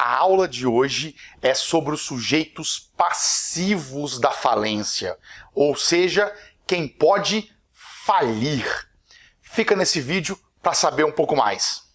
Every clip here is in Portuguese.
A aula de hoje é sobre os sujeitos passivos da falência, ou seja, quem pode falir. Fica nesse vídeo para saber um pouco mais.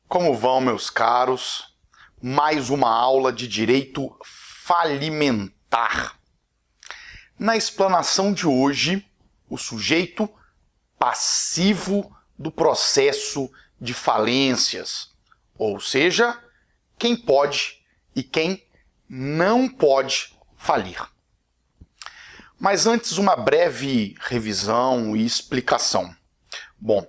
Como vão, meus caros? Mais uma aula de direito falimentar. Na explanação de hoje, o sujeito passivo do processo de falências, ou seja, quem pode e quem não pode falir. Mas antes, uma breve revisão e explicação. Bom,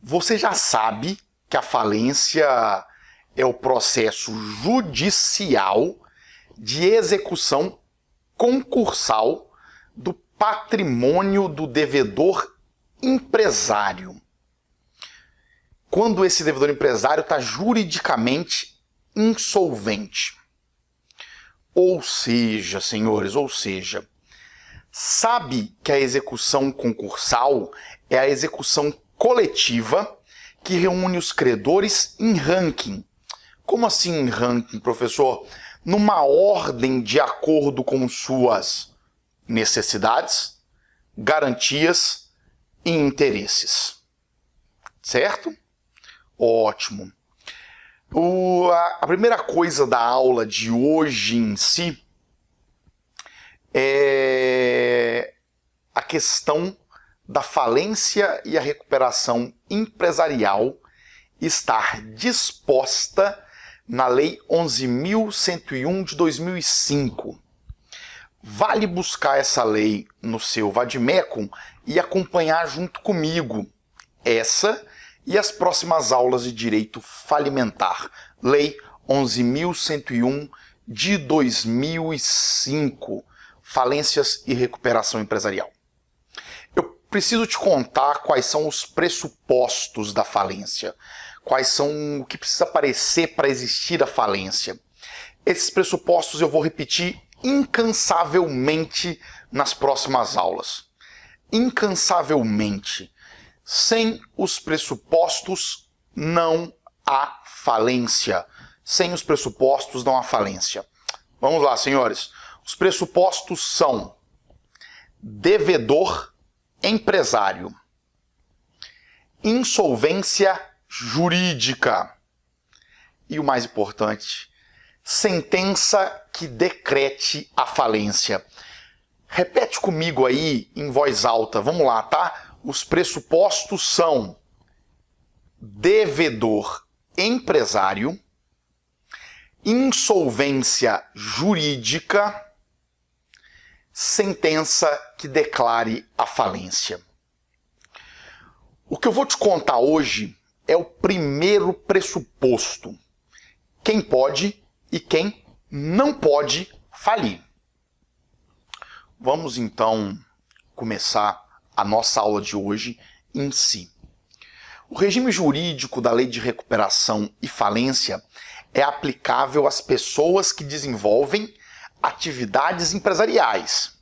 você já sabe que a falência é o processo judicial de execução concursal do patrimônio do devedor empresário. Quando esse devedor empresário está juridicamente insolvente. Ou seja, senhores, sabe que a execução concursal é a execução coletiva que reúne os credores em ranking. Como assim em ranking, professor? Numa ordem de acordo com suas necessidades, garantias e interesses. Certo? Ótimo. A primeira coisa da aula de hoje em si é a questão da falência e a recuperação empresarial estar disposta na Lei 11.101 de 2005. Vale buscar essa lei no seu Vademecum e acompanhar junto comigo essa e as próximas aulas de direito falimentar. Lei 11.101 de 2005. Falências e recuperação empresarial. Preciso te contar quais são os pressupostos da falência, quais são o que precisa aparecer para existir a falência. Esses pressupostos eu vou repetir incansavelmente nas próximas aulas. Incansavelmente. Sem os pressupostos não há falência. Sem os pressupostos não há falência. Vamos lá, senhores. Os pressupostos são devedor empresário, insolvência jurídica e, o mais importante, sentença que decrete a falência. Repete comigo aí em voz alta, vamos lá, tá? Os pressupostos são devedor empresário, insolvência jurídica, sentença que declare a falência. O que eu vou te contar hoje é o primeiro pressuposto. Quem pode e quem não pode falir. Vamos então começar a nossa aula de hoje em si. O regime jurídico da Lei de Recuperação e Falência é aplicável às pessoas que desenvolvem atividades empresariais.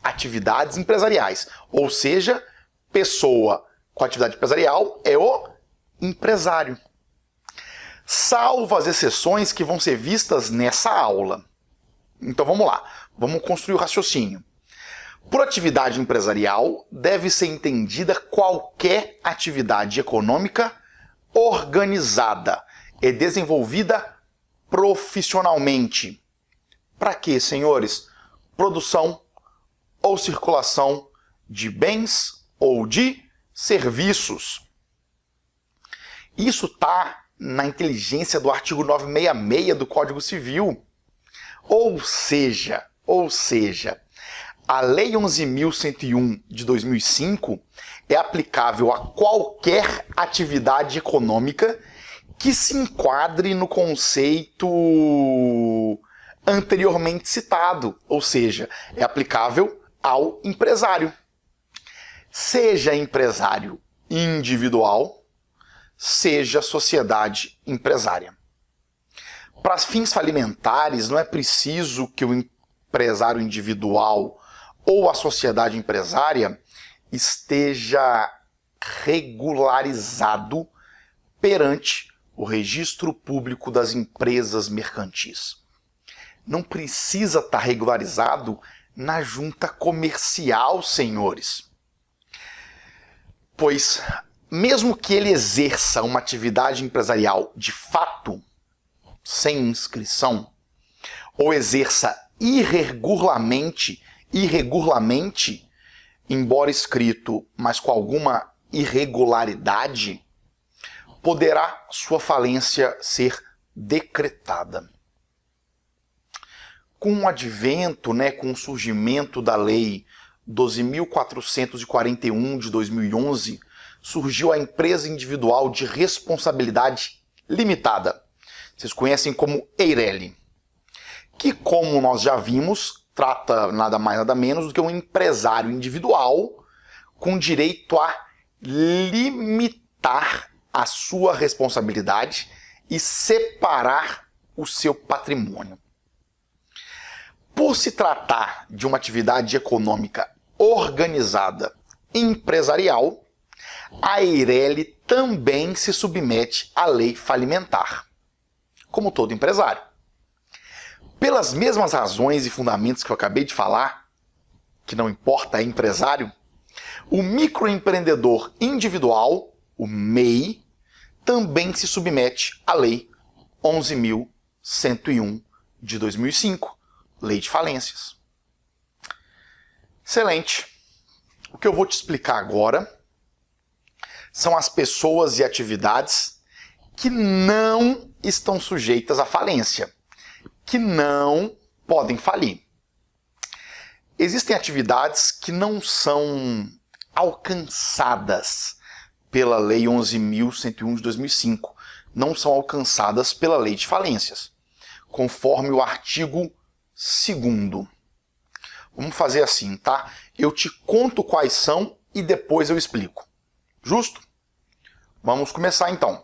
Atividades empresariais. Ou seja, pessoa com atividade empresarial é o empresário. Salvo as exceções que vão ser vistas nessa aula. Então vamos lá. Vamos construir o raciocínio. Por atividade empresarial, deve ser entendida qualquer atividade econômica organizada e desenvolvida profissionalmente. Para quê, senhores? Produção ou circulação de bens ou de serviços. Isso está na inteligência do artigo 966 do Código Civil. Ou seja, a Lei 11.101 de 2005, é aplicável a qualquer atividade econômica que se enquadre no conceito anteriormente citado, ou seja, é aplicável ao empresário. Seja empresário individual, seja sociedade empresária. Para fins falimentares, não é preciso que o empresário individual ou a sociedade empresária esteja regularizado perante o Registro Público das Empresas Mercantis. Não precisa estar regularizado na junta comercial, senhores. Pois, mesmo que ele exerça uma atividade empresarial de fato, sem inscrição, ou exerça irregularmente, embora escrito, mas com alguma irregularidade, poderá sua falência ser decretada. Com o advento, com o surgimento da Lei 12.441 de 2011, surgiu a empresa individual de responsabilidade limitada. Vocês conhecem como EIRELI, que, como nós já vimos, trata nada mais nada menos do que um empresário individual com direito a limitar a sua responsabilidade e separar o seu patrimônio. Por se tratar de uma atividade econômica organizada empresarial, a EIRELI também se submete à lei falimentar, como todo empresário. Pelas mesmas razões e fundamentos que eu acabei de falar, que não importa, é empresário, o microempreendedor individual, o MEI, também se submete à Lei 11.101 de 2005, Lei de Falências. Excelente. O que eu vou te explicar agora são as pessoas e atividades que não estão sujeitas à falência, que não podem falir. Existem atividades que não são alcançadas pela Lei 11.101 de 2005, não são alcançadas pela Lei de Falências, conforme o artigo 2º. Vamos fazer assim, tá? Eu te conto quais são e depois eu explico. Justo? Vamos começar então.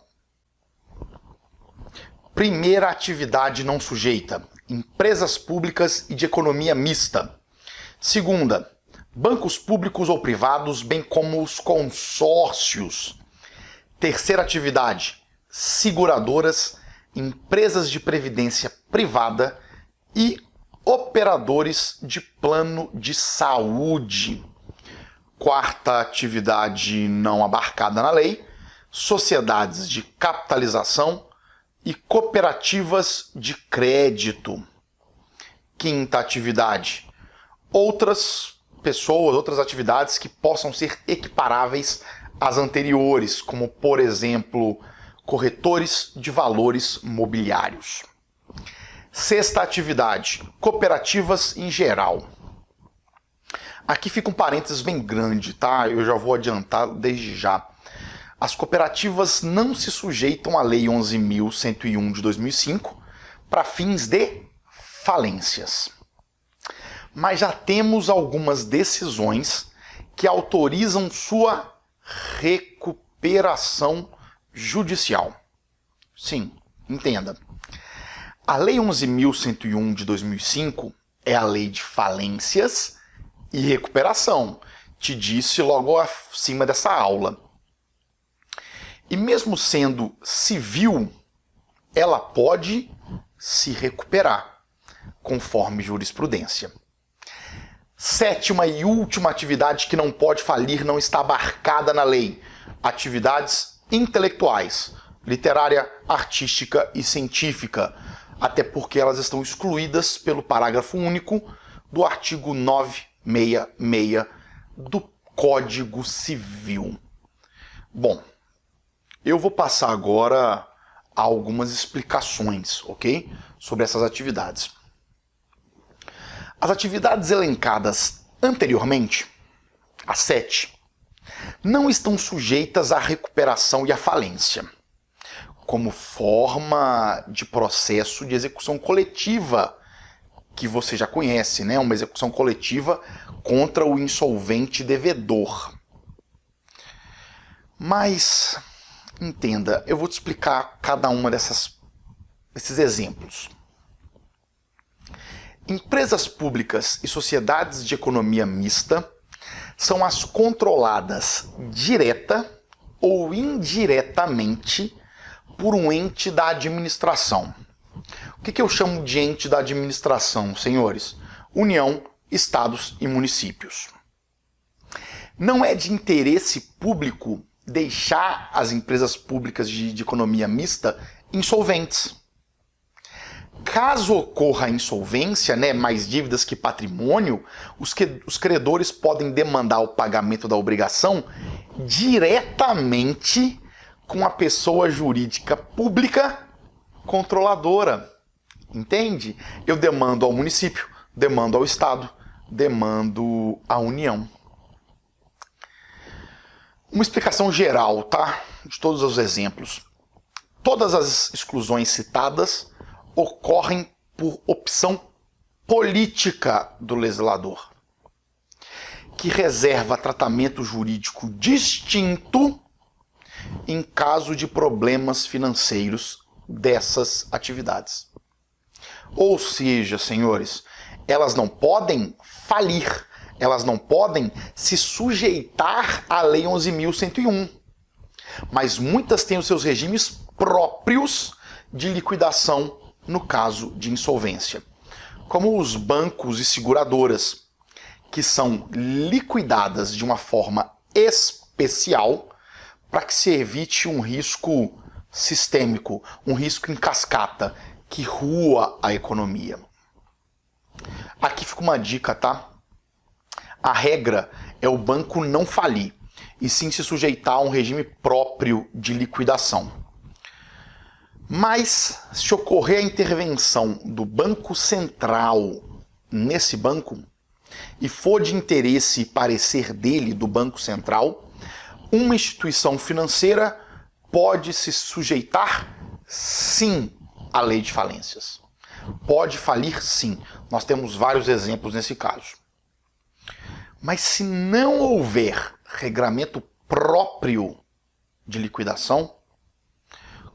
Primeira atividade não sujeita: empresas públicas e de economia mista. Segunda, bancos públicos ou privados, bem como os consórcios. Terceira atividade, seguradoras, empresas de previdência privada e operadores de plano de saúde. Quarta atividade não abarcada na lei, sociedades de capitalização e cooperativas de crédito. Quinta atividade, outras pessoas, outras atividades que possam ser equiparáveis às anteriores, como, por exemplo, corretores de valores mobiliários. Sexta atividade, cooperativas em geral. Aqui fica um parênteses bem grande, tá? Eu já vou adiantar desde já. As cooperativas não se sujeitam à Lei 11.101 de 2005 para fins de falências. Mas já temos algumas decisões que autorizam sua recuperação judicial. Sim, entenda. A Lei 11.101 de 2005 é a lei de falências e recuperação. Te disse logo acima dessa aula. E mesmo sendo civil, ela pode se recuperar, conforme jurisprudência. Sétima e última atividade que não pode falir, não está abarcada na lei: atividades intelectuais, literária, artística e científica, até porque elas estão excluídas pelo parágrafo único do artigo 966 do Código Civil. Bom, eu vou passar agora a algumas explicações, ok? Sobre essas atividades. As atividades elencadas anteriormente, as 7, não estão sujeitas à recuperação e à falência, como forma de processo de execução coletiva, que você já conhece, né? Uma execução coletiva contra o insolvente devedor. Mas, entenda, eu vou te explicar cada uma desses exemplos. Empresas públicas e sociedades de economia mista são as controladas direta ou indiretamente por um ente da administração. O que eu chamo de ente da administração, senhores? União, estados e municípios. Não é de interesse público deixar as empresas públicas de economia mista insolventes. Caso ocorra a insolvência, mais dívidas que patrimônio, os credores podem demandar o pagamento da obrigação diretamente com a pessoa jurídica pública controladora. Entende? Eu demando ao município, demando ao estado, demando à União. Uma explicação geral, tá? De todos os exemplos. Todas as exclusões citadas ocorrem por opção política do legislador, que reserva tratamento jurídico distinto em caso de problemas financeiros dessas atividades. Ou seja, senhores, elas não podem falir, elas não podem se sujeitar à Lei 11.101, mas muitas têm os seus regimes próprios de liquidação no caso de insolvência, como os bancos e seguradoras, que são liquidadas de uma forma especial para que se evite um risco sistêmico, um risco em cascata que rua a economia. Aqui fica uma dica, tá? A regra é o banco não falir, e sim se sujeitar a um regime próprio de liquidação. Mas, se ocorrer a intervenção do Banco Central nesse banco, e for de interesse e parecer dele, do Banco Central, uma instituição financeira pode se sujeitar, sim, à lei de falências. Pode falir, sim. Nós temos vários exemplos nesse caso. Mas se não houver regramento próprio de liquidação,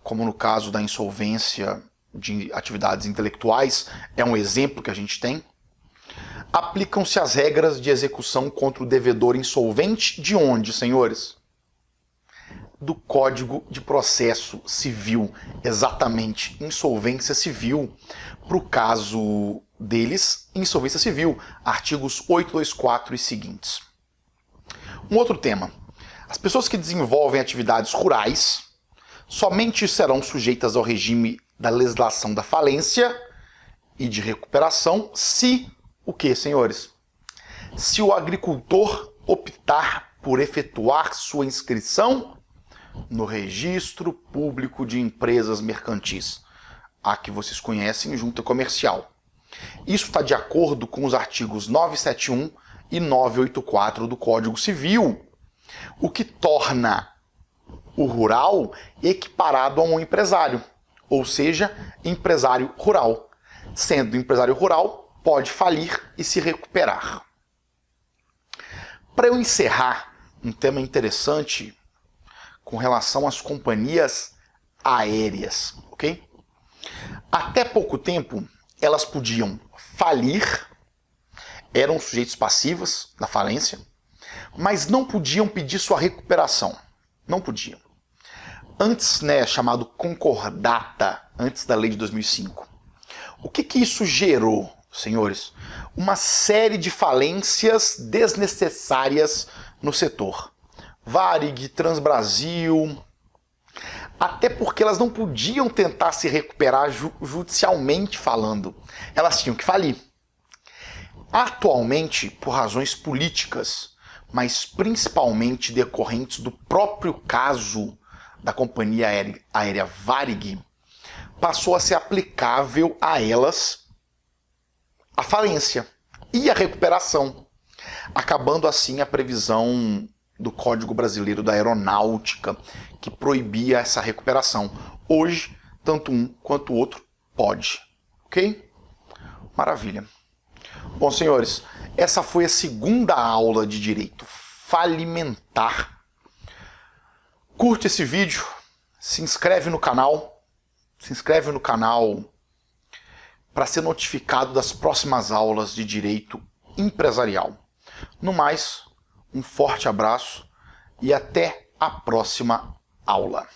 como no caso da insolvência de atividades intelectuais, é um exemplo que a gente tem, aplicam-se as regras de execução contra o devedor insolvente de onde, senhores? Do Código de Processo Civil, exatamente, insolvência civil, para o caso deles, insolvência civil, artigos 824 e seguintes. Um outro tema, as pessoas que desenvolvem atividades rurais somente serão sujeitas ao regime da legislação da falência e de recuperação se, o que, senhores? Se o agricultor optar por efetuar sua inscrição no Registro Público de Empresas Mercantis, a que vocês conhecem, junta comercial. Isso está de acordo com os artigos 971 e 984 do Código Civil, o que torna o rural equiparado a um empresário, ou seja, empresário rural. Sendo empresário rural, pode falir e se recuperar. Para eu encerrar, um tema interessante com relação às companhias aéreas, ok? Até pouco tempo, elas podiam falir, eram sujeitos passivos da falência, mas não podiam pedir sua recuperação. Não podiam. Antes, chamado concordata, antes da lei de 2005. O que isso gerou, senhores? Uma série de falências desnecessárias no setor. Varig, Transbrasil, até porque elas não podiam tentar se recuperar judicialmente falando. Elas tinham que falir. Atualmente, por razões políticas, mas principalmente decorrentes do próprio caso da companhia aérea Varig, passou a ser aplicável a elas a falência e a recuperação, acabando assim a previsão do Código Brasileiro da Aeronáutica, que proibia essa recuperação. Hoje, tanto um quanto o outro pode. Ok? Maravilha. Bom, senhores, essa foi a segunda aula de direito falimentar. Curte esse vídeo, se inscreve no canal, para ser notificado das próximas aulas de direito empresarial. No mais, um forte abraço e até a próxima aula.